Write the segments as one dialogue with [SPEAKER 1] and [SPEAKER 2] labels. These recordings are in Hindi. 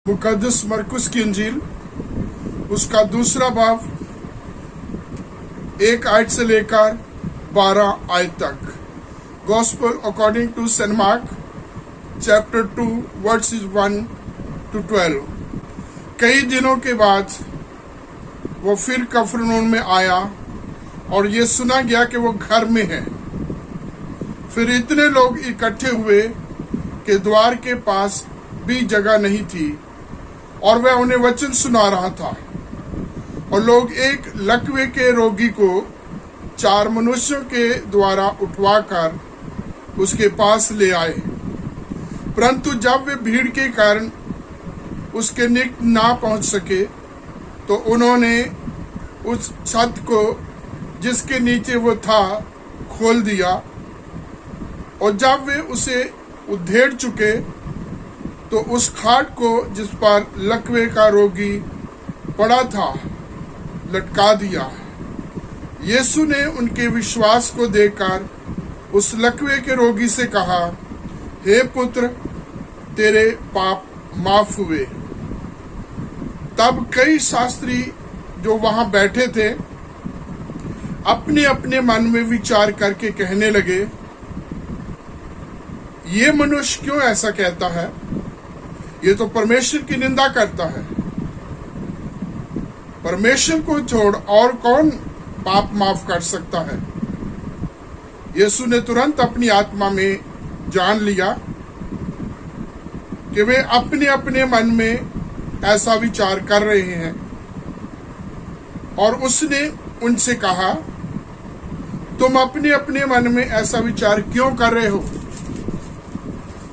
[SPEAKER 1] मुकद्दस मरकुस की इंजील उसका दूसरा बाब 1 आयत से लेकर 12 आयत तक। Gospel according to saint Mark chapter 2 verses 1 to 12। कई दिनों के बाद वो फिर कफरनहूम में आया और ये सुना गया कि वो घर में है। फिर इतने लोग इकट्ठे हुए कि द्वार के पास भी जगह नहीं थी और वह उन्हें वचन सुना रहा था। और लोग एक लकवे के रोगी को 4 मनुष्यों के द्वारा उठवाकर उसके पास ले आए, परंतु जब वे भीड़ के कारण उसके निकट ना पहुंच सके तो उन्होंने उस छत को जिसके नीचे वो था खोल दिया। और जब वे उसे उधेड़ चुके तो उस खाट को जिस पर लकवे का रोगी पड़ा था लटका दिया। यीशु ने उनके विश्वास को देखकर उस लकवे के रोगी से कहा, हे पुत्र, तेरे पाप माफ हुए। तब कई शास्त्री जो वहां बैठे थे अपने अपने मन में विचार करके कहने लगे, ये मनुष्य क्यों ऐसा कहता है? ये तो परमेश्वर की निंदा करता है। परमेश्वर को छोड़ और कौन पाप माफ कर सकता है? यीशु ने तुरंत अपनी आत्मा में जान लिया कि वे अपने अपने मन में ऐसा विचार कर रहे हैं, और उसने उनसे कहा, तुम अपने अपने मन में ऐसा विचार क्यों कर रहे हो?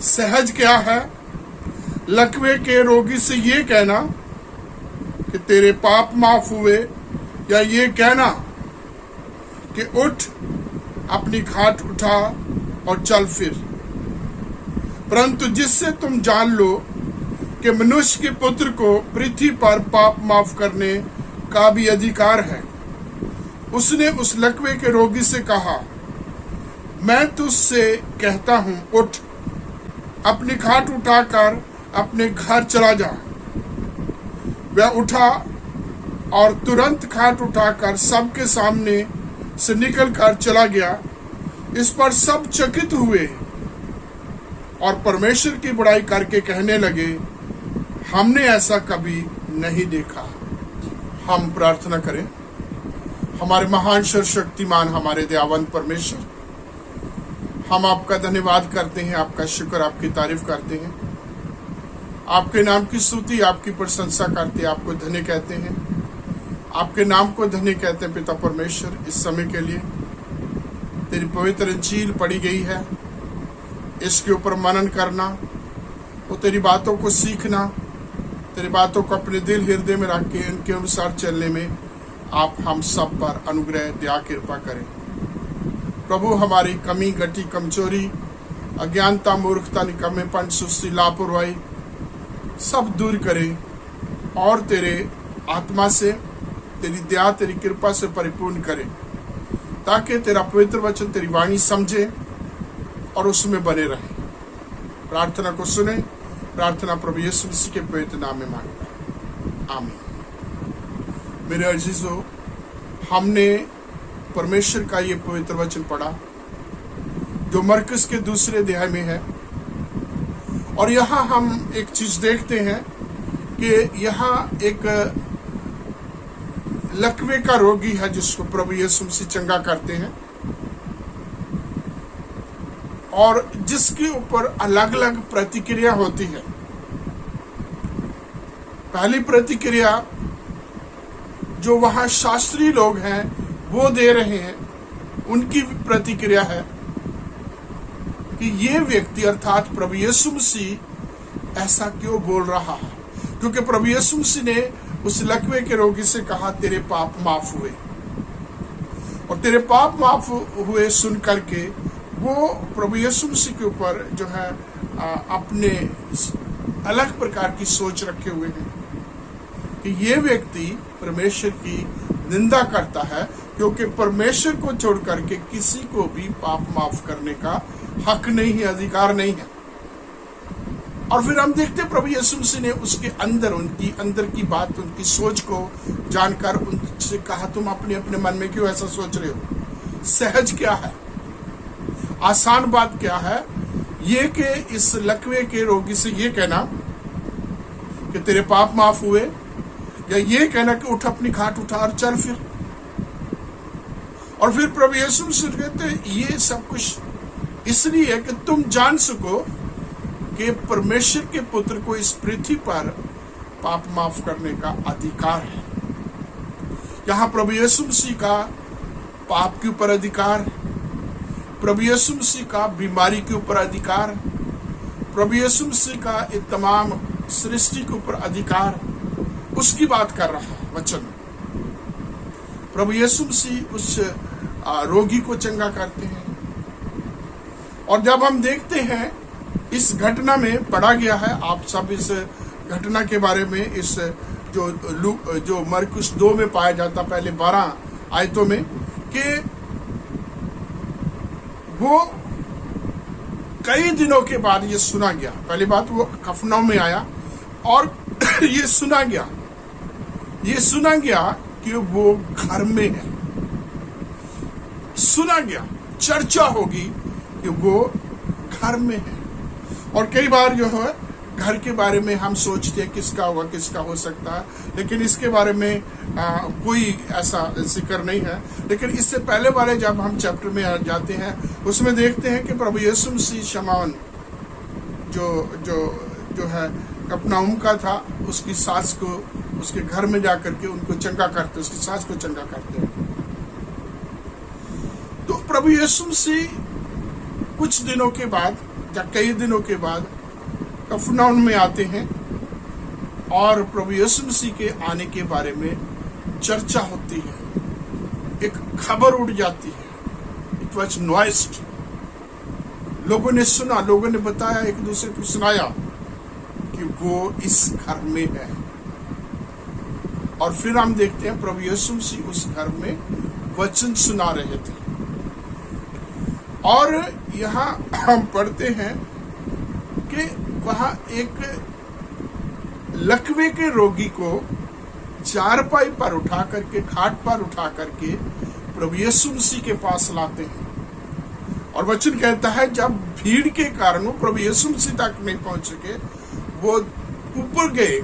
[SPEAKER 1] सहज क्या है लकवे के रोगी से ये कहना कि तेरे पाप माफ हुए, या ये कहना कि उठ, अपनी खाट उठा और चल फिर? परंतु जिससे तुम जान लो कि मनुष्य के पुत्र को पृथ्वी पर पाप माफ करने का भी अधिकार है, उसने उस लकवे के रोगी से कहा, मैं तुझसे कहता हूं, उठ, अपनी खाट उठाकर अपने घर चला जा। वह उठा और तुरंत खाट उठाकर सबके सामने से निकल कर चला गया। इस पर सब चकित हुए और परमेश्वर की बड़ाई करके कहने लगे, हमने ऐसा कभी नहीं देखा। हम प्रार्थना करें। हमारे महान सर्वशक्तिमान, हमारे दयावंत परमेश्वर, हम आपका धन्यवाद करते हैं, आपका शुक्र, आपकी तारीफ करते हैं, आपके नाम की स्तुति, आपकी प्रशंसा करते हैं, आपको धन्य कहते हैं, आपके नाम को धन्य कहते हैं। पिता परमेश्वर, इस समय के लिए तेरी पवित्र इंजील पढ़ी गई है, इसके ऊपर मनन करना, वो तेरी बातों को सीखना, तेरी बातों को अपने दिल हृदय में रख के इनके अनुसार चलने में आप हम सब पर अनुग्रह दया कृपा करें। प्रभु, हमारी कमी, गति, कमजोरी, अज्ञानता, मूर्खता, निकम्मेपन, सुस्ती, लापरवाही सब दूर करें और तेरे आत्मा से, तेरी दया, तेरी कृपा से परिपूर्ण करें, ताकि तेरा पवित्र वचन, तेरी वाणी समझे और उसमें बने रहे। प्रार्थना को सुने। प्रार्थना प्रभु यीशु मसीह के पवित्र नाम में मांगता हूं, आमीन। मेरे अजीजों, हमने परमेश्वर का ये पवित्र वचन पढ़ा जो मरकुस के दूसरे अध्याय में है, और यहाँ हम एक चीज देखते हैं कि यहाँ एक लकवे का रोगी है जिसको प्रभु यीशु मसीह चंगा करते हैं, और जिसके ऊपर अलग अलग प्रतिक्रिया होती है। पहली प्रतिक्रिया जो वहां शास्त्री लोग हैं वो दे रहे हैं, उनकी प्रतिक्रिया है कि ये व्यक्ति अर्थात प्रभु यीशु मसीह ऐसा क्यों बोल रहा है, क्योंकि प्रभु यीशु मसीह ने उस लकवे के रोगी से कहा, तेरे पाप माफ हुए। और तेरे पाप माफ हुए सुन करके वो प्रभु यीशु मसीह के ऊपर जो है अपने अलग प्रकार की सोच रखे हुए हैं कि ये व्यक्ति परमेश्वर की निंदा करता है, क्योंकि परमेश्वर को छोड़ करके किसी को भी पाप माफ करने का हक नहीं है, अधिकार नहीं है। और फिर हम देखते प्रभु यीशु मसीह ने उसके अंदर, उनकी अंदर की बात, उनकी सोच को जानकर उनसे कहा, तुम अपने अपने मन में क्यों ऐसा सोच रहे हो? सहज क्या है, आसान बात क्या है ये कि इस लकवे के रोगी से ये कहना कि तेरे पाप माफ हुए, या ये कहना कि उठ अपनी खाट उठा और चल फिर। और फिर प्रभु यीशु मसीह कहते ये सब कुछ इसलिए कि तुम जान सको कि परमेश्वर के पुत्र को इस पृथ्वी पर पाप माफ करने का अधिकार है। यहां प्रभु यीशु मसीह का पाप के ऊपर अधिकार, प्रभु यीशु मसीह का बीमारी के ऊपर अधिकार, प्रभु यीशु मसीह का ये तमाम सृष्टि के ऊपर अधिकार, उसकी बात कर रहा है वचन। प्रभु यीशु मसीह उस रोगी को चंगा करते हैं। और जब हम देखते हैं इस घटना में पढ़ा गया है, आप सब इस घटना के बारे में इस जो मरकुस 2 में पाया जाता, पहले 12 आयतों में, कि वो कई दिनों के बाद ये सुना गया। पहली बात वो कफरनहूम में आया और ये सुना गया कि वो घर में है। सुना गया, चर्चा होगी कि वो घर में है। और कई बार जो है घर के बारे में हम सोचते हैं किसका होगा, किसका हो सकता है, लेकिन इसके बारे में कोई ऐसा जिक्र नहीं है। लेकिन इससे पहले वाले जब हम चैप्टर में जाते हैं उसमें देखते हैं कि प्रभु यीशु मसीह शमौन जो है कफरनहूम का था, उसकी सास को उसके घर में जाकर के उनको चंगा करते, उसकी सास को चंगा करते हैं। तो प्रभु यीशु मसीह कुछ दिनों के बाद या कई दिनों के बाद कफरनहूम में आते हैं और प्रभु यीशु मसीह के आने के बारे में चर्चा होती है, एक खबर उड़ जाती है। इट वॉज नॉइस्ड, लोगों ने सुना, लोगों ने बताया, एक दूसरे को सुनाया कि वो इस घर में है। और फिर हम देखते हैं प्रभु यीशु मसीह उस घर में वचन सुना रहे थे। और यहाँ हम पढ़ते हैं कि वहां एक लकवे के रोगी को चारपाई पर उठा करके, खाट पर उठा करके प्रभु यीशु मसीह के पास लाते हैं। और वचन कहता है जब भीड़ के कारण वो प्रभु यीशु मसीह तक नहीं पहुंच सके, वो ऊपर गए,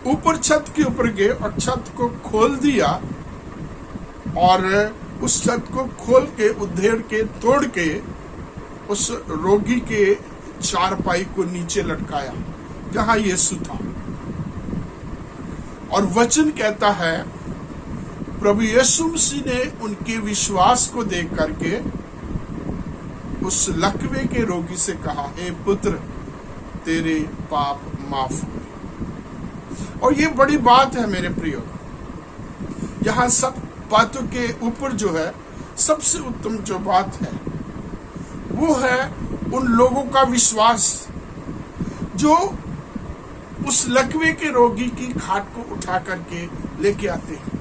[SPEAKER 1] ऊपर छत के ऊपर गए और छत को खोल दिया और उस छत को खोल के, उधेड़ के, तोड़ के उस रोगी के चारपाई को नीचे लटकाया जहां यीशु था। और वचन कहता है प्रभु यीशु मसीह ने उनके विश्वास को देख करके उस लकवे के रोगी से कहा, हे पुत्र, तेरे पाप माफ हुए। और ये बड़ी बात है मेरे प्रियो। यहां सब बातों के ऊपर जो है सबसे उत्तम जो बात है वो है उन लोगों का विश्वास जो उस लकवे के रोगी की खाट को उठा करके लेके आते हैं।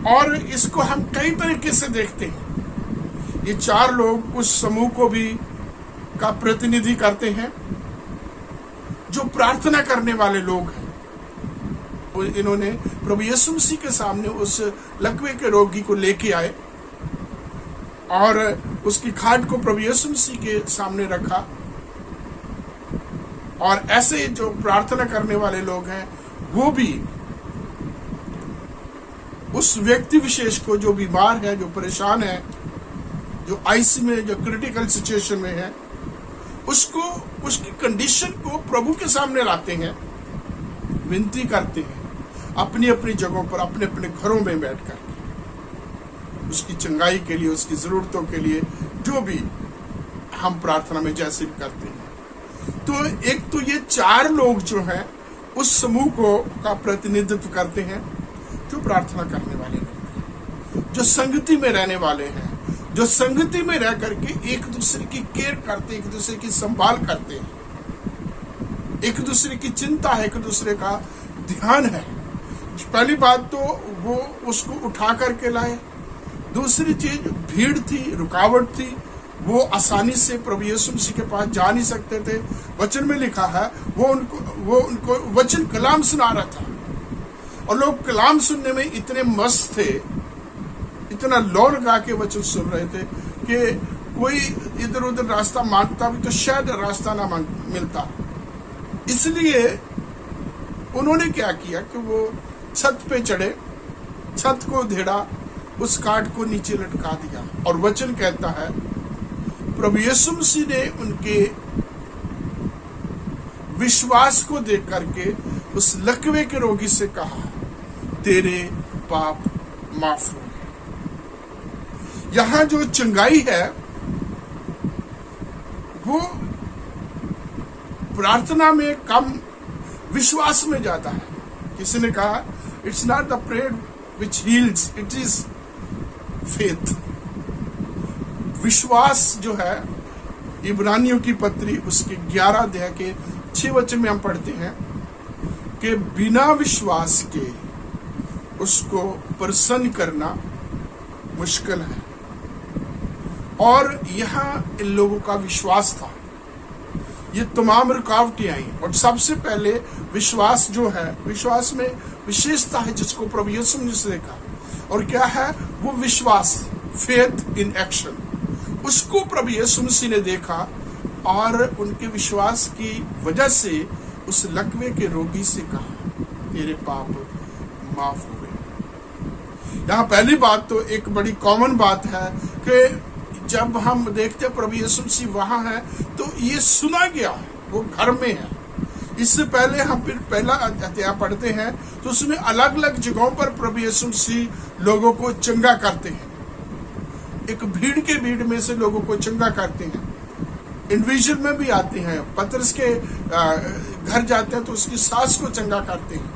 [SPEAKER 1] और इसको हम कई तरीके से देखते हैं। ये 4 लोग उस समूह को भी का प्रतिनिधि करते हैं जो प्रार्थना करने वाले लोग हैं। इन्होंने प्रभु यीशु मसीह के सामने उस लकवे के रोगी को लेके आए और उसकी खाट को प्रभु यीशु मसीह के सामने रखा। और ऐसे जो प्रार्थना करने वाले लोग हैं वो भी उस व्यक्ति विशेष को जो बीमार है, जो परेशान है, जो आईसी में, जो क्रिटिकल सिचुएशन में है, उसको, उसकी कंडीशन को प्रभु के सामने लाते हैं, विनती करते हैं अपनी अपनी जगहों पर, अपने अपने घरों में बैठ कर उसकी चंगाई के लिए, उसकी जरूरतों के लिए जो भी हम प्रार्थना में जैसे भी करते हैं। तो एक तो ये 4 लोग जो हैं उस समूह को का प्रतिनिधित्व करते हैं जो प्रार्थना करने वाले लोग, जो संगति में रहने वाले हैं, जो संगति में रह करके एक दूसरे की केयर करते, एक दूसरे की संभाल करते हैं, एक दूसरे की चिंता है, एक दूसरे का ध्यान है। पहली बात तो वो उसको उठा करके लाए। दूसरी चीज भीड़ थी, रुकावट थी, वो आसानी से प्रभु यीशु मसीह के पास जा नहीं सकते थे। वचन में लिखा है वो उनको वचन कलाम सुना रहा था, और लोग कलाम सुनने में इतने मस्त थे, इतना लौ लगा के वचन सुन रहे थे कि कोई इधर उधर रास्ता मांगता भी तो शायद रास्ता ना मिलता। इसलिए उन्होंने क्या किया कि वो छत पे चढ़े, छत को उधेड़ा, उस काठ को नीचे लटका दिया। और वचन कहता है प्रभु यीशु मसीह ने उनके विश्वास को देख करके उस लकवे के रोगी से कहा, तेरे पाप माफ हो गए। यहां जो चंगाई है वो प्रार्थना में कम, विश्वास में जाता है। किसी ने कहा it's not the prayer which heels, it is faith. विश्वास जो है, इब्रानियों की पत्री उसके 11 अध्याय के 6 वचन में हम पढ़ते हैं कि बिना विश्वास के उसको प्रसन्न करना मुश्किल है। और यहां इन लोगों का विश्वास था। ये तमाम रुकावटें आई, और सबसे पहले विश्वास जो है, विश्वास में विशेषता है जिसको प्रभु यीशु ने देखा, और क्या है वो विश्वास, फेथ इन एक्शन। उसको प्रभु यीशु मसीह ने देखा और उनके विश्वास की वजह से उस लकवे के रोगी से कहा, तेरे पाप माफ हो गए। यहाँ पहली बात तो एक बड़ी कॉमन बात है कि जब हम देखते हैं प्रभु यीशु मसीह वहां है तो ये सुना गया है, वो घर में है। इससे पहले हम फिर पहला अध्याय पढ़ते हैं तो उसमें अलग अलग जगहों पर प्रभु यीशु मसीह लोगों को चंगा करते हैं। एक भीड़ के भीड़ में से लोगों को चंगा करते हैं, इंडिविजुअल में भी आते हैं। पतरस के घर जाते हैं तो उसकी सास को चंगा करते हैं।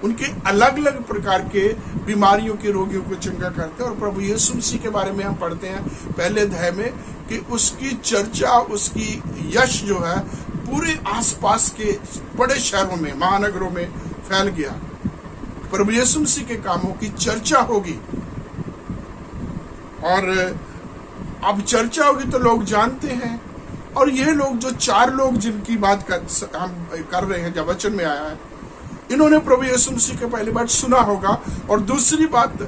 [SPEAKER 1] उनके अलग अलग प्रकार के बीमारियों के रोगियों को चंगा करते हैं। और प्रभु यीशु मसीह के बारे में हम पढ़ते हैं पहले अध्याय में कि उसकी चर्चा, उसकी यश जो है पूरे आसपास के बड़े शहरों में, महानगरों में फैल गया। प्रभु यीशु मसीह के कामों की चर्चा होगी, और अब चर्चा होगी तो लोग जानते हैं। और ये लोग जो 4 लोग जिनकी बात हम कर रहे हैं, जब वचन में आया है, इन्होंने प्रभु यीशु मसीह के पहली बार सुना होगा। और दूसरी बात,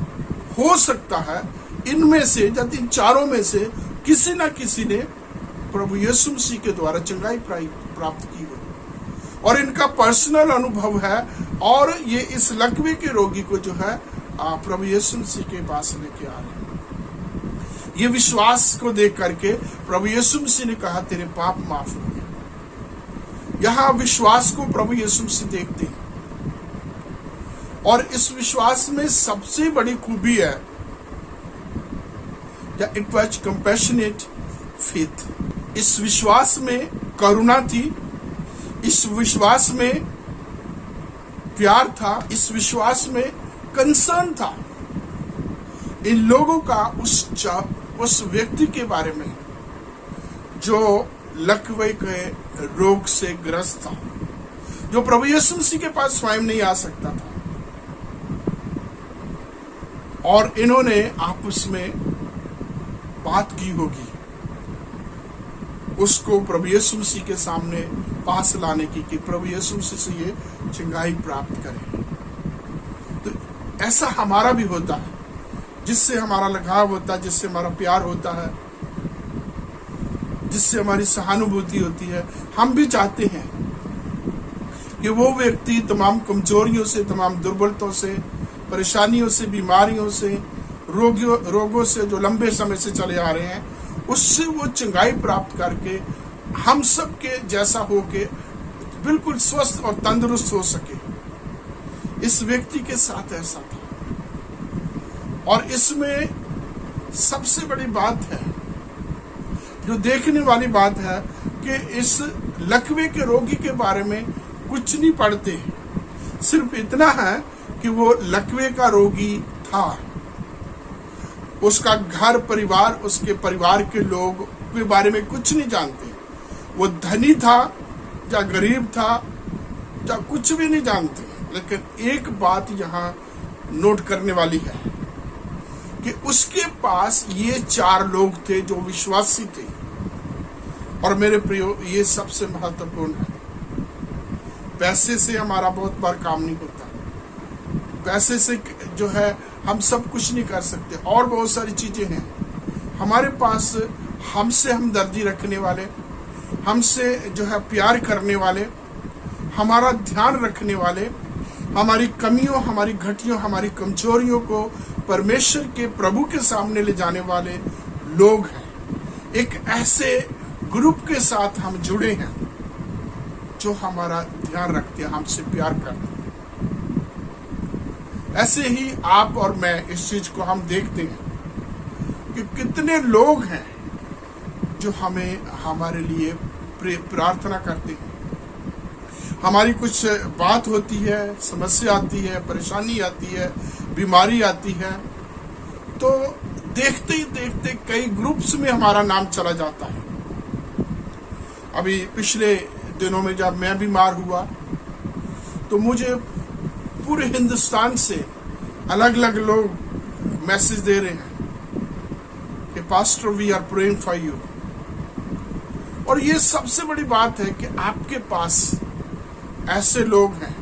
[SPEAKER 1] हो सकता है इनमें से, जब इन 4 में से किसी न किसी ने प्रभु यीशु मसीह के द्वारा चंगाई प्राप्त की हो, और इनका पर्सनल अनुभव है। और ये इस लकवे के रोगी को जो है प्रभु यीशु मसीह के पास लेके आ रहे हैं। ये विश्वास को देख करके प्रभु यीशु मसीह ने कहा, तेरे पाप माफ हो गए। यहां विश्वास को प्रभु यीशु मसीह देखते हैं, और इस विश्वास में सबसे बड़ी खूबी है इट वॉज कंपैशनेट फेथ। इस विश्वास में करुणा थी, इस विश्वास में प्यार था, इस विश्वास में कंसर्न था इन लोगों का उस व्यक्ति के बारे में जो लकवे के रोग से ग्रस्त था, जो प्रभु यीशु मसीह के पास स्वयं नहीं आ सकता था। और इन्होंने आपस में बात की होगी उसको प्रभु यीशु मसीह के सामने पास लाने की, कि प्रभु यीशु मसीह से ये चंगाई प्राप्त करें। तो ऐसा हमारा भी होता है, जिससे हमारा लगाव होता है, जिससे हमारा प्यार होता है, जिससे हमारी सहानुभूति होती है। हम भी चाहते हैं कि वो व्यक्ति तमाम कमजोरियों से, तमाम दुर्बलताओं से, परेशानियों से, बीमारियों से, रोगों से जो लंबे समय से चले आ रहे हैं, उससे वो चंगाई प्राप्त करके हम सब के जैसा हो के बिल्कुल स्वस्थ और तंदुरुस्त हो सके। इस व्यक्ति के साथ ऐसा था। और इसमें सबसे बड़ी बात है, जो देखने वाली बात है, कि इस लकवे के रोगी के बारे में कुछ नहीं पढ़ते, सिर्फ इतना है कि वो लकवे का रोगी था। उसका घर परिवार, उसके परिवार के लोग के बारे में कुछ नहीं जानते। वो धनी था या गरीब था या कुछ भी नहीं जानते। लेकिन एक बात यहाँ नोट करने वाली है कि उसके पास ये 4 लोग थे जो विश्वासी थे। और मेरे प्रियो, ये सबसे महत्वपूर्ण है। पैसे से हमारा बहुत बार काम नहीं होता, पैसे से जो है हम सब कुछ नहीं कर सकते, और बहुत सारी चीजें हैं हमारे पास। हमसे हमदर्दी रखने वाले, हमसे जो है प्यार करने वाले, हमारा ध्यान रखने वाले, हमारी कमियों, हमारी घटियों, हमारी कमजोरियों को परमेश्वर के प्रभु के सामने ले जाने वाले लोग हैं। एक ऐसे ग्रुप के साथ हम जुड़े हैं जो हमारा ध्यान रखते हैं, हमसे प्यार करते हैं। ऐसे ही आप और मैं इस चीज को हम देखते हैं कि कितने लोग हैं जो हमारे लिए प्रार्थना करते हैं। हमारी कुछ बात होती है, समस्या आती है, परेशानी आती है, बीमारी आती है, तो देखते ही देखते कई ग्रुप्स में हमारा नाम चला जाता है। अभी पिछले दिनों में जब मैं बीमार हुआ तो मुझे पूरे हिंदुस्तान से अलग अलग लोग मैसेज दे रहे हैं कि pastor we are praying for you. और ये सबसे बड़ी बात है कि आपके पास ऐसे लोग हैं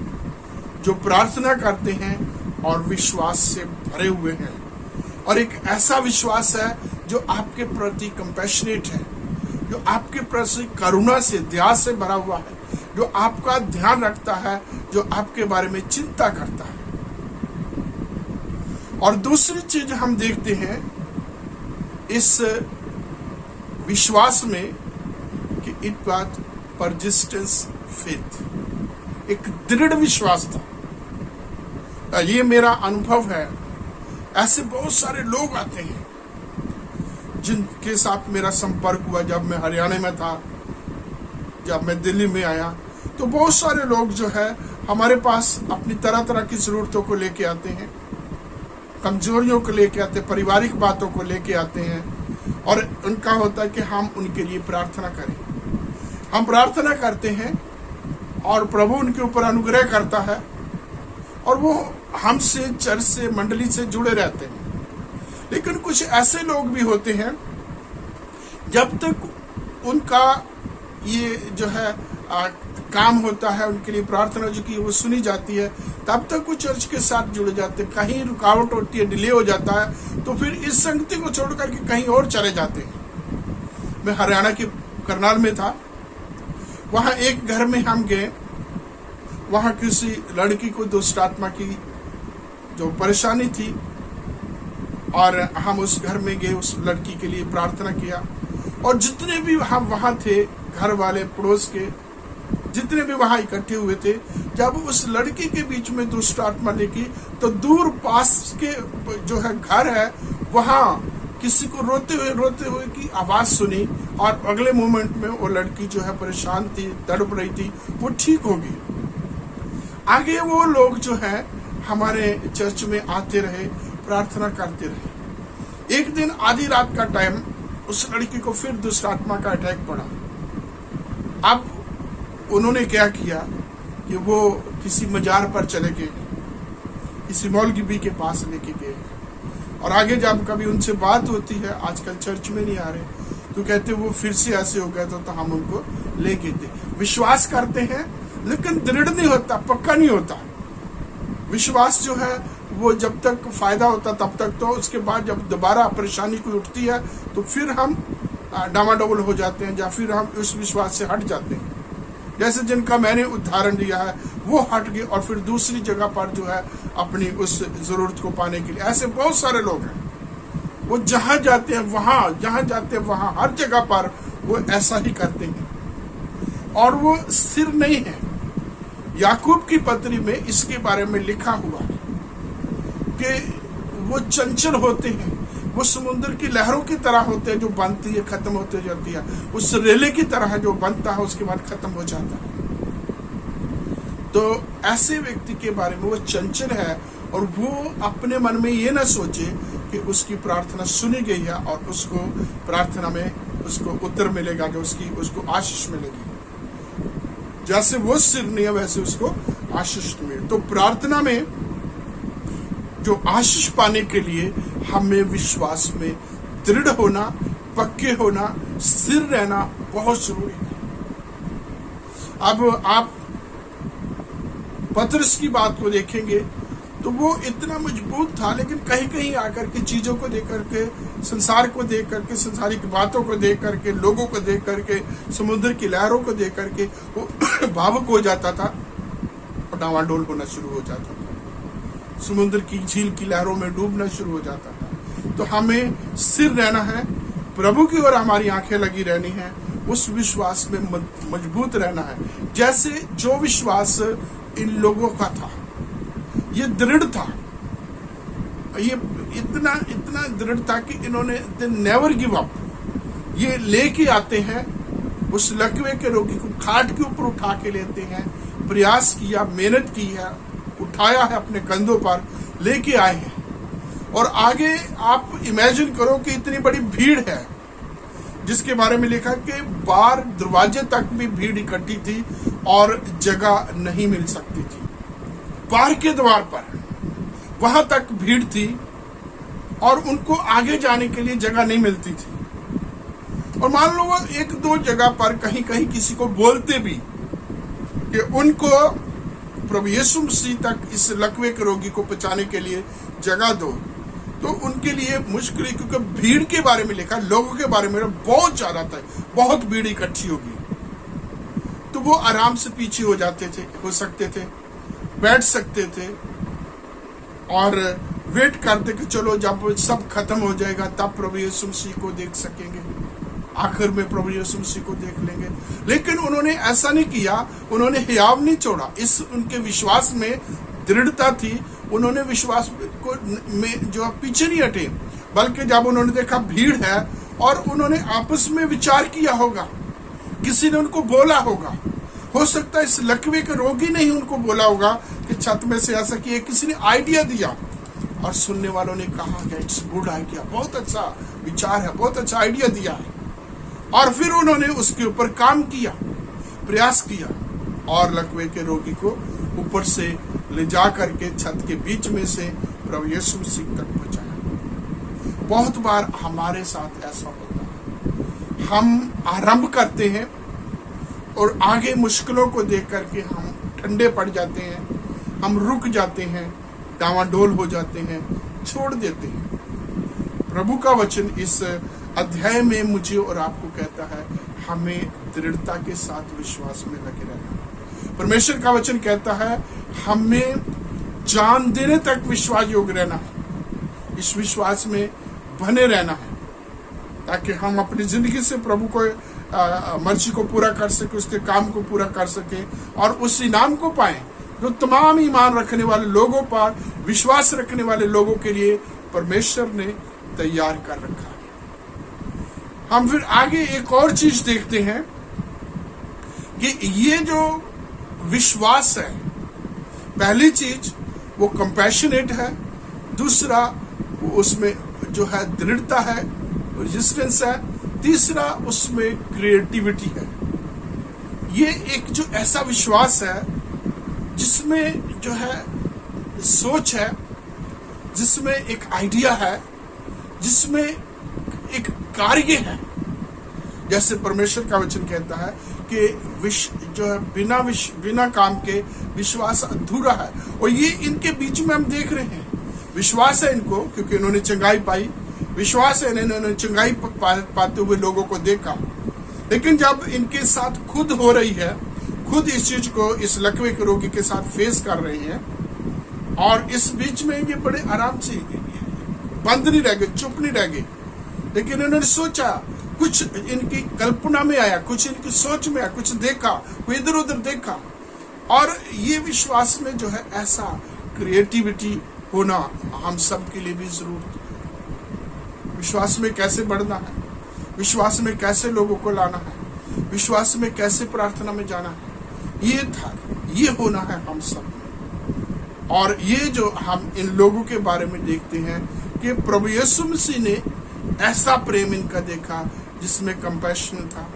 [SPEAKER 1] जो प्रार्थना करते हैं और विश्वास से भरे हुए हैं, और एक ऐसा विश्वास है जो आपके प्रति कंपैशनेट है, जो आपके प्रति करुणा से, दया से भरा हुआ है, जो आपका ध्यान रखता है, जो आपके बारे में चिंता करता है। और दूसरी चीज हम देखते हैं इस विश्वास में कि इट वाज परसिस्टेंस फेथ, एक दृढ़ विश्वास था। ये मेरा अनुभव है। ऐसे बहुत सारे लोग आते हैं जिनके साथ मेरा संपर्क हुआ जब मैं हरियाणा में था, जब मैं दिल्ली में आया, तो बहुत सारे लोग जो है हमारे पास अपनी तरह तरह की जरूरतों को लेके आते हैं, कमजोरियों को लेके आते हैं, पारिवारिक बातों को लेके आते हैं, और उनका होता है कि हम उनके लिए प्रार्थना करें। हम प्रार्थना करते हैं और प्रभु उनके ऊपर अनुग्रह करता है, और वो हमसे, चर्च से, मंडली से जुड़े रहते हैं। लेकिन कुछ ऐसे लोग भी होते हैं, जब तक उनका ये जो है काम होता है, उनके लिए प्रार्थना जो की वो सुनी जाती है, तब तक वो चर्च के साथ जुड़ जाते हैं। कहीं रुकावट होती है, डिले हो जाता है, तो फिर इस संगति को छोड़ करके कहीं और चले जाते हैं। मैं हरियाणा के करनाल में था, वहां एक घर में हम गए। वहां किसी लड़की को दुष्ट आत्मा की जो परेशानी थी, और हम उस घर में गए, उस लड़की के लिए प्रार्थना किया। और जितने भी हम वहां थे, घर वाले, पड़ोस के जितने भी वहां इकट्ठे हुए थे, जब उस लड़की के बीच में दुष्ट आत्मा लेगी, तो दूर पास के जो है घर है, वहां किसी को रोते हुए की आवाज सुनी, और अगले मोमेंट में वो लड़की जो है परेशान थी, तड़प रही थी, वो ठीक हो गई। आगे वो लोग जो है हमारे चर्च में आते रहे, प्रार्थना करते रहे। एक दिन आधी रात का टाइम उस लड़की को फिर दुष्ट आत्मा का अटैक पड़ा। अब उन्होंने क्या किया कि वो किसी मजार पर चले गए, किसी मौलवी के पास लेके गए, और आगे जब कभी उनसे बात होती है, आजकल चर्च में नहीं आ रहे, तो कहते वो फिर से ऐसे हो गया, तो हम उनको ले गए थे। विश्वास करते हैं लेकिन दृढ़ नहीं होता, पक्का नहीं होता। विश्वास जो है वो जब तक फायदा होता तब तक, तो उसके बाद जब दोबारा परेशानी कोई उठती है तो फिर हम डामाडोल हो जाते हैं, या फिर हम उस विश्वास से हट जाते हैं। जैसे जिनका मैंने उदाहरण दिया है, वो हट गए और फिर दूसरी जगह पर जो है अपनी उस जरूरत को पाने के लिए। ऐसे बहुत सारे लोग हैं, वो जहां जाते हैं वहां हर जगह पर वो ऐसा ही करते हैं, और वो स्थिर नहीं है। याकूब की पत्री में इसके बारे में लिखा हुआ है कि वो चंचल होते हैं, वो समुद्र की लहरों की तरह होते हैं, जो बनती है खत्म होते जाती है, उस रेले की तरह जो बनता है उसके बाद खत्म हो जाता है। तो ऐसे व्यक्ति के बारे में वो चंचल है, और वो अपने मन में ये ना सोचे कि उसकी प्रार्थना सुनी गई है और उसको प्रार्थना में उसको उत्तर मिलेगा, जो उसको आशीष मिलेगी। जैसे वो सिर नहीं है वैसे उसको आशीष मिले। तो प्रार्थना में जो आशीष पाने के लिए हमें विश्वास में दृढ़ होना, पक्के होना, स्थिर रहना बहुत जरूरी है। अब आप पतरस की बात को देखेंगे तो वो इतना मजबूत था, लेकिन कहीं कहीं आकर के चीजों को देख करके, संसार को देख करके, संसारिक बातों को देख करके, लोगों को देख करके, समुद्र की लहरों को देख करके वो भावुक हो जाता था और डावाडोल होना शुरू हो जाता था, समुद्र की झील की लहरों में डूबना शुरू हो जाता था। तो हमें स्थिर रहना है, प्रभु की ओर हमारी आंखें लगी रहनी है, उस विश्वास में मजबूत रहना है। जैसे जो विश्वास इन लोगों का था, ये दृढ़ था, ये इतना दृढ़ था कि इन्होंने नेवर गिव अप। ये लेके आते हैं, उस लकवे के रोगी को खाट के ऊपर उठा के लेते हैं, प्रयास किया, मेहनत की है, उठाया है अपने कंधों पर, लेके आए हैं। और आगे आप इमेजिन करो कि इतनी बड़ी भीड़ है, जिसके बारे में लिखा कि बाहर दरवाजे तक भी भीड़ इकट्ठी थी और जगह नहीं मिल सकती थी। बाहर के द्वार पर वहां तक भीड़ थी और उनको आगे जाने के लिए जगह नहीं मिलती थी। और मान लो वो एक दो जगह पर कहीं कहीं किसी को बोलते भी कि उनको प्रभु यीशु मसीह तक इस लकवे के रोगी को पहुंचाने के लिए जगह दो, तो उनके लिए मुश्किल है, क्योंकि भीड़ के बारे में लिखा, लोगों के बारे में बहुत ज्यादा था, बहुत भीड़ इकट्ठी होगी। तो वो आराम से पीछे हो जाते थे, हो सकते थे, बैठ सकते थे और वेट करते कि चलो जब सब खत्म हो जाएगा तब प्रभु यीशु मसीह को देख सकेंगे, आखिर में प्रभु यीशु मसीह को देख लेंगे। लेकिन उन्होंने ऐसा नहीं किया, उन्होंने हियाव नहीं छोड़ा। इस उनके विश्वास में दृढ़ता थी, उन्होंने विश्वास को में जो पीछे नहीं हटे, बल्कि जब उन्होंने देखा भीड़ है और उन्होंने आपस में विचार किया होगा, किसी ने उनको बोला होगा, हो सकता है इस लकवे के रोगी ने ही उनको बोला होगा कि छत में से ऐसा किया, किसी ने आइडिया दिया और सुनने वालों ने कहा कि इट्स गुड आइडिया, बहुत अच्छा विचार है, बहुत अच्छा आइडिया दिया है। और फिर उन्होंने उसके ऊपर काम किया, प्रयास किया और लकवे के रोगी को ऊपर से ले जा करके छत के बीच में से प्रभु यीशु मसीह तक पहुंचाया। बहुत बार हमारे साथ ऐसा होता है, हम आरंभ करते हैं और आगे मुश्किलों को देख करके हम ठंडे पड़ जाते हैं, हम रुक जाते हैं, डावाडोल हो जाते हैं, छोड़ देते हैं। प्रभु का वचन इस अध्याय में मुझे और आपको कहता है, हमें दृढ़ता के साथ विश्वास में लगे रहना। परमेश्वर का वचन कहता है हमें जान देने तक विश्वास योग्य रहना है, इस विश्वास में बने रहना है, ताकि हम अपनी जिंदगी से प्रभु को मर्जी को पूरा कर सके, उसके काम को पूरा कर सके और उस इनाम को पाए जो तमाम ईमान रखने वाले लोगों पर, विश्वास रखने वाले लोगों के लिए परमेश्वर ने तैयार कर रखा है। हम फिर आगे एक और चीज देखते हैं कि ये जो विश्वास है, पहली चीज वो कंपैशनेट है, दूसरा उसमें जो है दृढ़ता है, रेजिस्टेंस है, तीसरा उसमें क्रिएटिविटी है। ये एक जो ऐसा विश्वास है जिसमें जो है सोच है, जिसमें एक आइडिया है, जिसमें एक कार्य है। जैसे परमेश्वर का वचन कहता है कि जो है बिना काम के विश्वास अधूरा है, और ये इनके बीच में हम देख रहे हैं। विश्वास है इनको क्योंकि इन्होंने चंगाई पाई, विश्वास है इन्होंने चंगाई पाते हुए लोगों को देखा, लेकिन जब इनके साथ खुद हो रही है, खुद इस चीज को इस लकवे के रोगी के साथ फेस कर रहे हैं, और इस बीच में ये बड़े आराम से बंद नहीं रह गए, चुप नहीं रह गए, लेकिन इन्होंने सोचा, कुछ इनकी कल्पना में आया, कुछ इनकी सोच में आया, कुछ देखा, कोई इधर उधर देखा, और ये विश्वास में जो है ऐसा क्रिएटिविटी होना हम सब के लिए भी जरूर। विश्वास में कैसे बढ़ना है, विश्वास में कैसे लोगों को लाना है, विश्वास में कैसे प्रार्थना में जाना है, ये होना है हम सब में। और ये जो हम इन लोगों के बारे में देखते हैं कि प्रभु यीशु मसीह ने ऐसा प्रेम इनका देखा जिसमें कंपैशन था,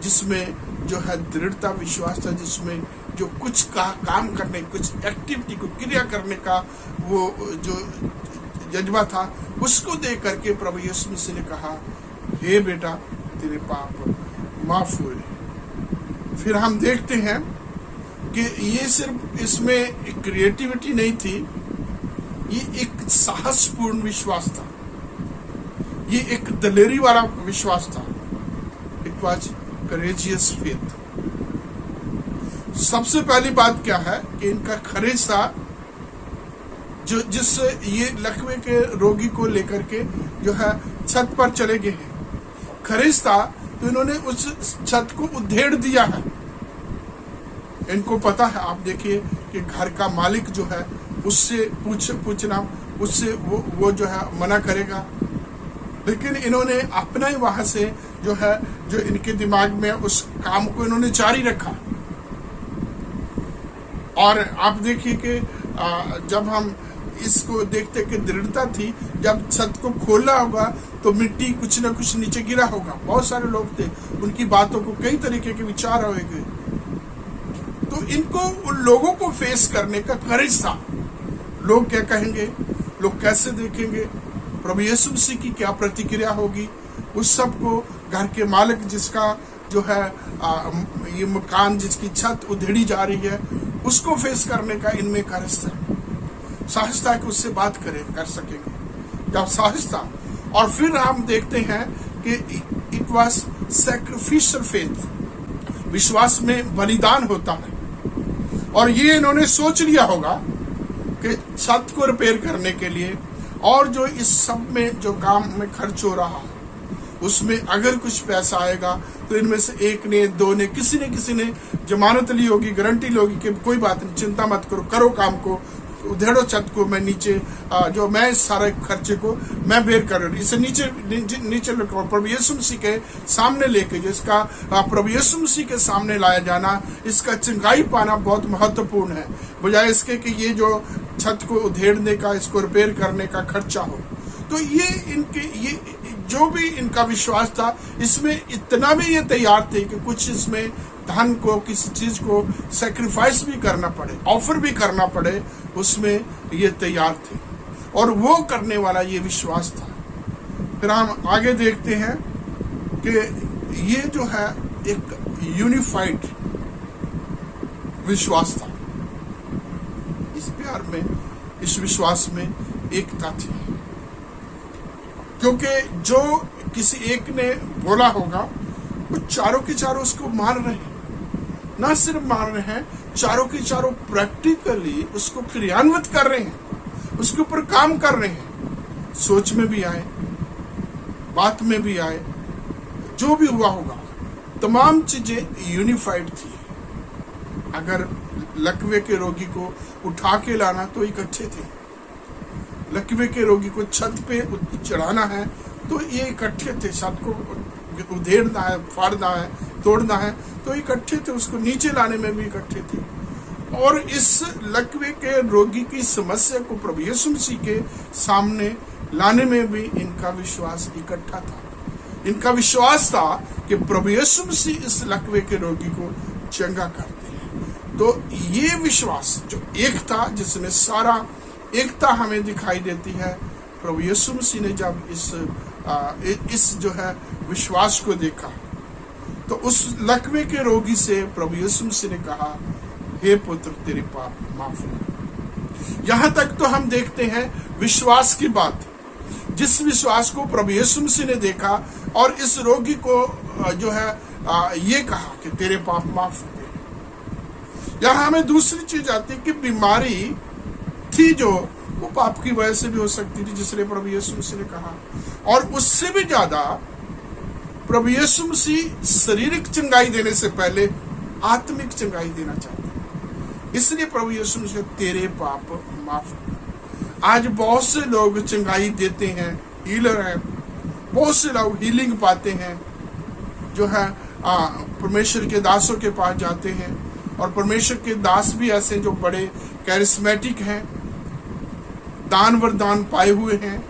[SPEAKER 1] जिसमें जो है दृढ़ता विश्वास था, जिसमें जो कुछ काम करने, कुछ एक्टिविटी को क्रिया करने का वो जो जज्बा था, उसको देख करके प्रभु यीशु मसीह ने कहा, हे बेटा तेरे पाप माफ हुए। फिर हम देखते हैं कि ये सिर्फ इसमें क्रिएटिविटी नहीं थी, ये एक साहसपूर्ण विश्वास था, ये एक दलेरी वाला विश्वास था। It was courageous faith. सबसे पहली बात क्या है कि इनका खरीज था, जो जिससे ये लकवे के रोगी को लेकर के जो है छत पर चले गए हैं। खरीज था तो इन्होंने उस छत को उधेड़ दिया है। इनको पता है, आप देखिए कि घर का मालिक जो है उससे पूछना, उससे वो जो है मना करेगा, लेकिन इन्होंने अपना ही वहां से जो है, जो इनके दिमाग में उस काम को इन्होंने जारी रखा। और आप देखिए कि जब हम इसको देखते कि दृढ़ता थी, जब छत को खोलना होगा तो मिट्टी कुछ ना कुछ नीचे गिरा होगा। बहुत सारे लोग थे, उनकी बातों को कई तरीके के विचार होंगे, तो इनको उन लोगों को फेस करने का करेज था। लोग क्या कहेंगे, लोग कैसे देखेंगे, प्रभु यीशु मसीह की क्या प्रतिक्रिया होगी, उस सब को घर के मालिक जिसका जो है ये मकान जिसकी छत उधेड़ी जा रही है, उसको फेस करने का इनमें करेज था, साहस था कि उससे बात कर सकेंगे। जब साहस था, और फिर हम देखते हैं कि इट वाज सैक्रिफिशियल फेथ, विश्वास में बलिदान होता है। और ये इन्होंने सोच लिया होगा कि छत को रिपेयर करने के लिए और जो इस सब में जो काम में खर्च हो रहा है, उसमें अगर कुछ पैसा आएगा तो इनमें से एक ने, दो ने, किसी ने जमानत ली होगी, गारंटी ली होगी कि कोई बात नहीं, चिंता मत करो, करो काम को, उधेड़ो छत को, मैं नीचे जो मैं इस सारे खर्चे को मैं बेर कर रहा हूँ, इसे नीचे प्रभु यीशु मसीह के सामने लेके, जिसका प्रभु यीशु मसीह के सामने लाया जाना, इसका चंगाई पाना बहुत महत्वपूर्ण है, बजाय इसके कि ये जो छत को उधेड़ने का, इसको रिपेयर करने का खर्चा हो। तो ये जो भी इनका विश्वास था, इसमें इतना भी ये तैयार थे कि कुछ इसमें धन को, किसी चीज को सैक्रिफाइस भी करना पड़े, ऑफर भी करना पड़े, उसमें ये तैयार थे, और वो करने वाला ये विश्वास था। फिर हम आगे देखते हैं कि ये जो है एक यूनिफाइड विश्वास था। इस प्यार में, इस विश्वास में एकता थी, क्योंकि जो किसी एक ने बोला होगा, वो चारों के चारों उसको मान रहे हैं, ना सिर्फ मान रहे हैं, चारों के चारों प्रैक्टिकली उसको क्रियान्वित कर रहे हैं, उसके ऊपर काम कर रहे हैं। सोच में भी आए, बात में भी आए, जो भी हुआ होगा, तमाम चीजें यूनिफाइड थी। अगर लकवे के रोगी को उठा के लाना तो इकट्ठे थे, लकवे के रोगी को छत पे चढ़ाना है तो ये इकट्ठे थे, छत को उधेड़ना है, फाड़ना है, तोड़ना है तो इकट्ठे थे, उसको नीचे लाने में भी इकट्ठे थे। और इस लकवे के रोगी की समस्या को प्रभु यीशु मसीह के सामने लाने में भी इनका विश्वास इकट्ठा था। इनका विश्वास था कि प्रभु यीशु मसीह इस लकवे के रोगी को चंगा करते हैं। तो ये विश्वास जो एक था, जिसमें सारा एकता हमें दिखाई देती है, प्रभु यीशु मसीह ने जब इस जो है विश्वास को देखा, तो उस लकवे के रोगी से प्रभु यीशु मसीह ने कहा, हे पुत्र तेरे पाप माफ हो। यहां तक तो हम देखते हैं विश्वास की बात, जिस विश्वास को प्रभु यीशु मसीह ने देखा और इस रोगी को जो है ये कहा कि तेरे पाप माफ हो गए। यहां हमें दूसरी चीज आती है कि बीमारी थी जो वो पाप की वजह से भी हो सकती थी, जिसने प्रभु यीशु मसीह ने कहा, और उससे भी ज्यादा प्रभु यीशु मसीह शारीरिक चंगाई देने से पहले आत्मिक चंगाई देना चाहते हैं। इसलिए प्रभु यीशु मसीह तेरे पाप माफ हो। आज बहुत से लोग चंगाई देते हैं, हीलर हैं, बहुत से लोग हीलिंग पाते हैं, जो है परमेश्वर के दासों के पास जाते हैं, और परमेश्वर के दास भी ऐसे जो बड़े कैरिस्मेटिक हैं, दान वरदान पाए हुए हैं,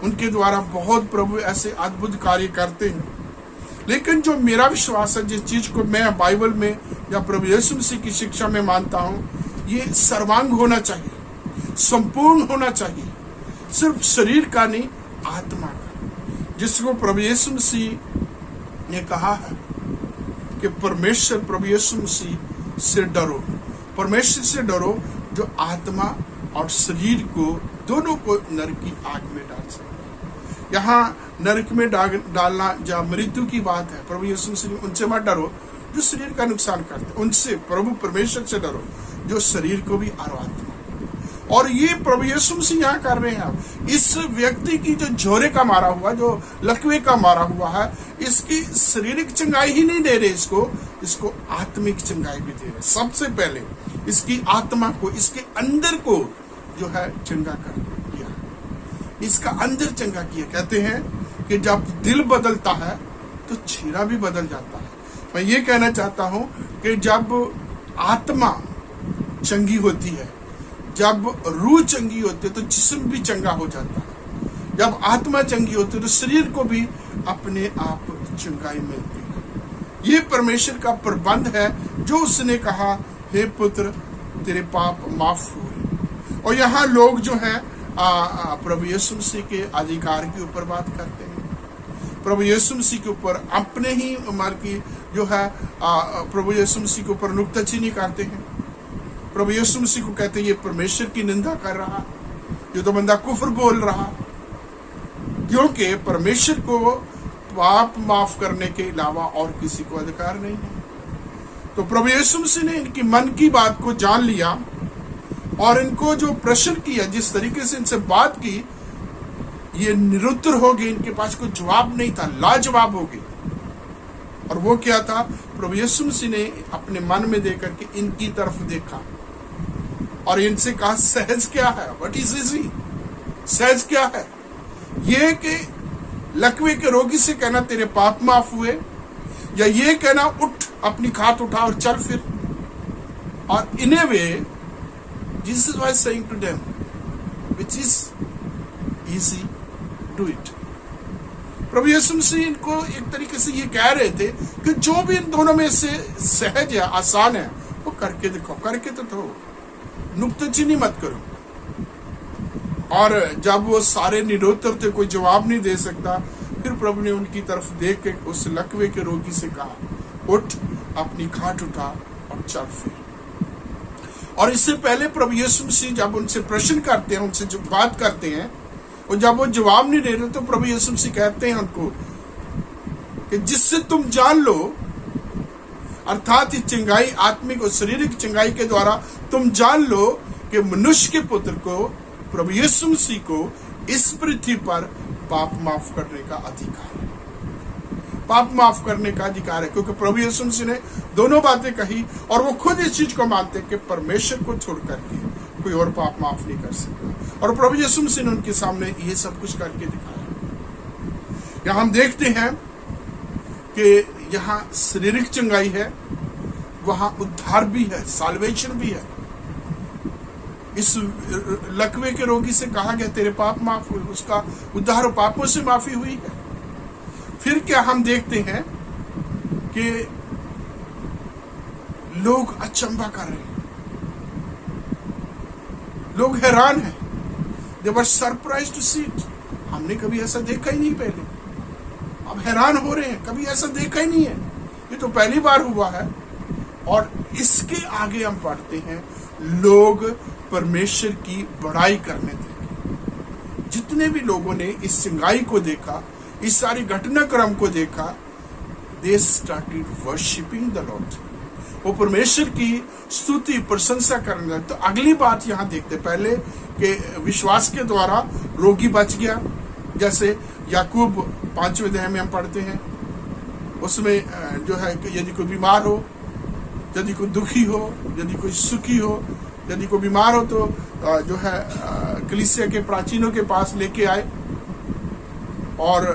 [SPEAKER 1] उनके द्वारा बहुत प्रभु ऐसे अद्भुत कार्य करते हैं। लेकिन जो मेरा विश्वास है, जिस चीज को मैं बाइबल में या प्रभु यीशु मसीह की शिक्षा में मानता हूं, ये सर्वांग होना चाहिए, संपूर्ण होना चाहिए। सिर्फ शरीर का नहीं, आत्मा का, जिसको प्रभु यीशु मसीह ने कहा है कि प्रभु यीशु मसीह से डरो, परमेश्वर से डरो जो आत्मा और शरीर को दोनों को नरक की आग में डाल सकता है। यहाँ नरक में डालना जहाँ मृत्यु की बात है, प्रभु यीशु मसीह उनसे मत डरो जो शरीर का नुकसान करते, उनसे प्रभु परमेश्वर से डरो जो शरीर को भी और आत्मा। और ये प्रभु यीशु मसीह यहाँ कर रहे हैं। इस व्यक्ति की जो झोरे का मारा हुआ, जो लकवे का मारा हुआ है, इसकी शारीरिक चंगाई ही नहीं दे रहे इसको आत्मिक चंगाई भी दे रहे। सबसे पहले इसकी आत्मा को, इसके अंदर को जो है चंगा कर दिया, इसका अंदर चंगा किया। कहते हैं कि जब दिल बदलता है तो चेहरा भी बदल जाता है। मैं ये कहना चाहता हूं कि जब आत्मा चंगी होती है, जब रूह चंगी होती है तो जिस्म भी चंगा हो जाता है। जब आत्मा चंगी होती है तो शरीर को भी अपने आप चंगाई मिलती है। ये परमेश्वर का प्रबंध है जो उसने कहा, हे पुत्र तेरे पाप माफ हुए। और यहाँ लोग जो है प्रभु यीशु मसीह के अधिकार के ऊपर बात करते हैं, प्रभु यीशु मसीह के ऊपर अपने ही मार की जो है प्रभु यीशु मसीह के ऊपर नुक्ताचीनी करते हैं। प्रभु यीशु मसीह को कहते हैं ये परमेश्वर की निंदा कर रहा, ये तो बंदा कुफ्र बोल रहा, क्योंकि परमेश्वर को पाप माफ करने के अलावा और किसी को अधिकार नहीं है। तो प्रभु यीशु मसीह ने इनकी मन की बात को जान लिया और इनको जो प्रश्न किया, जिस तरीके से इनसे बात की, ये निरुत्तर हो गए, इनके पास कोई जवाब नहीं था, लाजवाब हो गए। और वो क्या था, प्रभु यीशु मसीह ने अपने मन में देकर के इनकी तरफ देखा और इनसे कहा सहज क्या है, व्हाट इज इजी, सहज क्या है? ये कि लकवे के रोगी से कहना तेरे पाप माफ हुए, या ये कहना उठ अपनी खाट उठा और चल फिर। और in a way Jesus was saying to them which is easy, do it. प्रभु यीशु मसीह इनको एक तरीके से ये कह रहे थे कि जो भी इन दोनों में से सहज है, आसान है, वो करके दिखाओ, करके तो दो, नुक्ताचीनी मत करो। और जब वो सारे निरुत्तर थे, कोई जवाब नहीं दे सकता, फिर प्रभु ने उनकी तरफ देख के उस लकवे के रोगी से कहा, उठ अपनी खाट उठा और चल फिर। और इससे पहले प्रभु यीशु मसीह जब उनसे प्रश्न करते हैं, उनसे जो बात करते हैं, और जब वो जवाब नहीं दे रहे तो प्रभु यीशु मसीह कहते हैं उनको कि जिससे तुम जान लो, अर्थात इस चंगाई, आत्मिक और शारीरिक चंगाई के द्वारा तुम जान लो कि मनुष्य के पुत्र को, प्रभु यीशु मसीह को इस पृथ्वी पर पाप माफ करने का अधिकार है। पाप माफ करने का अधिकार है, क्योंकि प्रभु यीशु मसीह ने दोनों बातें कही और वो खुद इस चीज को मानते कि परमेश्वर को छोड़ करके कोई और पाप माफ नहीं कर सकता। और प्रभु यीशु मसीह ने उनके सामने ये सब कुछ करके दिखाया। यहाँ हम देखते हैं कि यहाँ शारीरिक चंगाई है, वहां उद्धार भी है, साल्वेशन भी है। इस लकवे के रोगी से कहा गया तेरे पाप माफ हुए, उसका उद्धार और पापों से माफी हुई है। फिर क्या हम देखते हैं कि लोग अचंभा कर रहे हैं, लोग हैरान हैं, दे वर सरप्राइज्ड टू सी इट। हमने कभी ऐसा देखा ही नहीं पहले, अब हैरान हो रहे हैं, कभी ऐसा देखा ही नहीं है, ये तो पहली बार हुआ है। और इसके आगे हम पढ़ते हैं, लोग परमेश्वर की बड़ाई करने लगे। जितने भी लोगों ने इस चंगाई को देखा, इस सारी घटनाक्रम को देखा, they started worshipping the Lord. वो परमेश्वर की स्तुति प्रशंसा करने लगे। तो अगली बात यहाँ देखते, पहले के विश्वास के द्वारा रोगी बच गया, जैसे याकूब 5वें अध्याय में हम पढ़ते हैं, उसमें जो है यदि कोई बीमार हो, यदि कोई दुखी हो, यदि कोई सुखी हो, यदि कोई बीमार हो तो जो है कलीसिया के प्राचीनों के पास लेके आए और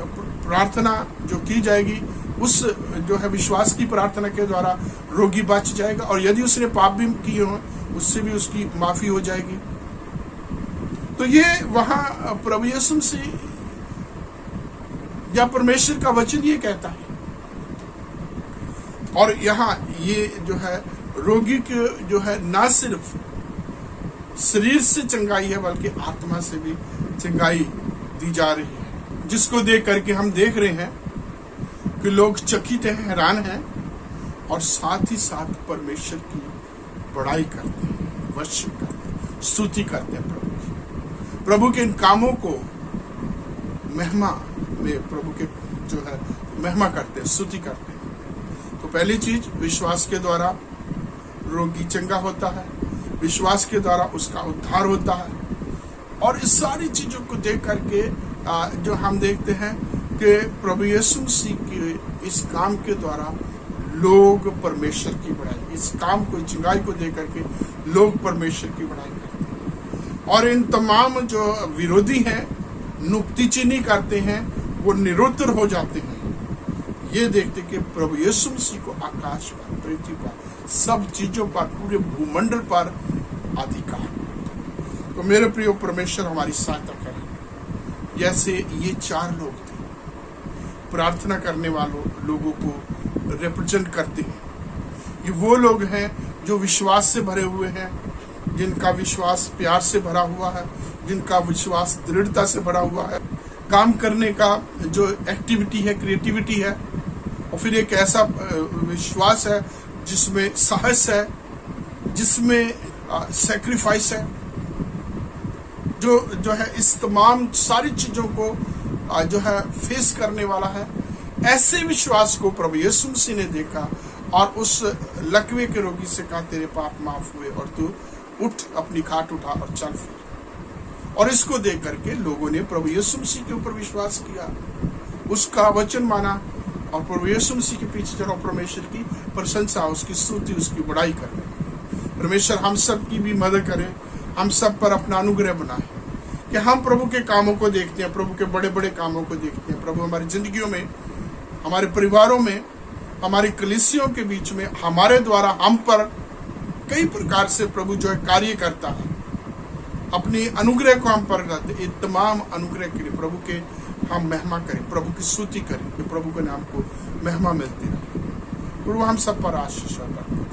[SPEAKER 1] प्रार्थना जो की जाएगी, उस जो है विश्वास की प्रार्थना के द्वारा रोगी बच जाएगा। और यदि उसने पाप भी किए हो, उससे भी उसकी माफी हो जाएगी। तो ये वहां प्रभु यीशु मसीह या परमेश्वर का वचन ये कहता है। और यहाँ ये जो है रोगी के जो है ना सिर्फ शरीर से चंगाई है, बल्कि आत्मा से भी चंगाई दी जा रही है, जिसको देख करके हम देख रहे हैं कि लोग चकित हैं, हैरान हैं और साथ ही साथ परमेश्वर की बड़ाई करते हैं, वर्शिप करते हैं, स्तुति करते हैं प्रभु के इन कामों को महिमा में प्रभु के जो है महिमा करते हैं, स्तुति करते हैं। तो पहली चीज, विश्वास के द्वारा रोगी चंगा होता है, विश्वास के द्वारा उसका उद्धार होता है। और इस सारी चीजों को देख करके जो हम देखते हैं कि प्रभु यीशु मसीह के इस काम के द्वारा लोग परमेश्वर की बड़ाई, इस काम को, चंगाई को देख करके लोग परमेश्वर की बड़ाई करते हैं। और इन तमाम जो विरोधी हैं, नुक्तीचीनी करते हैं, वो निरुत्तर हो जाते हैं। ये देखते कि प्रभु यीशु मसीह को आकाश पर, पृथ्वी पर, सब चीजों पर, पूरे भूमंडल पर अधिकार। तो मेरे प्रिय परमेश्वर हमारी सहायता करें। जैसे ये 4 लोग थे, प्रार्थना करने वालों लोगों को रिप्रेजेंट करते हैं। ये वो लोग हैं जो विश्वास से भरे हुए हैं, जिनका विश्वास प्यार से भरा हुआ है, जिनका विश्वास दृढ़ता से भरा हुआ है, काम करने का जो एक्टिविटी है, क्रिएटिविटी है, और फिर एक ऐसा विश्वास है जिसमें साहस है, जिसमें सैक्रिफाइस है, जो है इस तमाम सारी चीजों को जो है फेस करने वाला है। ऐसे विश्वास को प्रभु यीशु मसीह ने देखा और उस लकवे के रोगी से कहा, तेरे पाप माफ हुए और तू उठ, अपनी खाट उठा और चल फिर। और इसको देख करके लोगों ने प्रभु यीशु मसीह के ऊपर विश्वास किया, उसका वचन माना और प्रभु यीशु मसीह के पीछे चलो, परमेश्वर की प्रशंसा, उसकी स्तुति, उसकी बड़ाई करने लगे। परमेश्वर हम सब की भी मदद करें, हम सब पर अपना अनुग्रह बनाए कि हम प्रभु के कामों को देखते हैं, प्रभु के बड़े बड़े कामों को देखते हैं। प्रभु हमारी जिंदगियों में, हमारे परिवारों में, हमारी कलीसियों के बीच में, हमारे द्वारा हम पर कई प्रकार से प्रभु जो है कार्य करता है, अपनी अनुग्रह को हम पर करते हैं। इन तमाम अनुग्रह के लिए प्रभु के हम महिमा करें, प्रभु की स्तुति करें कि प्रभु के नाम को महिमा मिलती रहे। प्रभु हम सब पर आशीष करते हैं।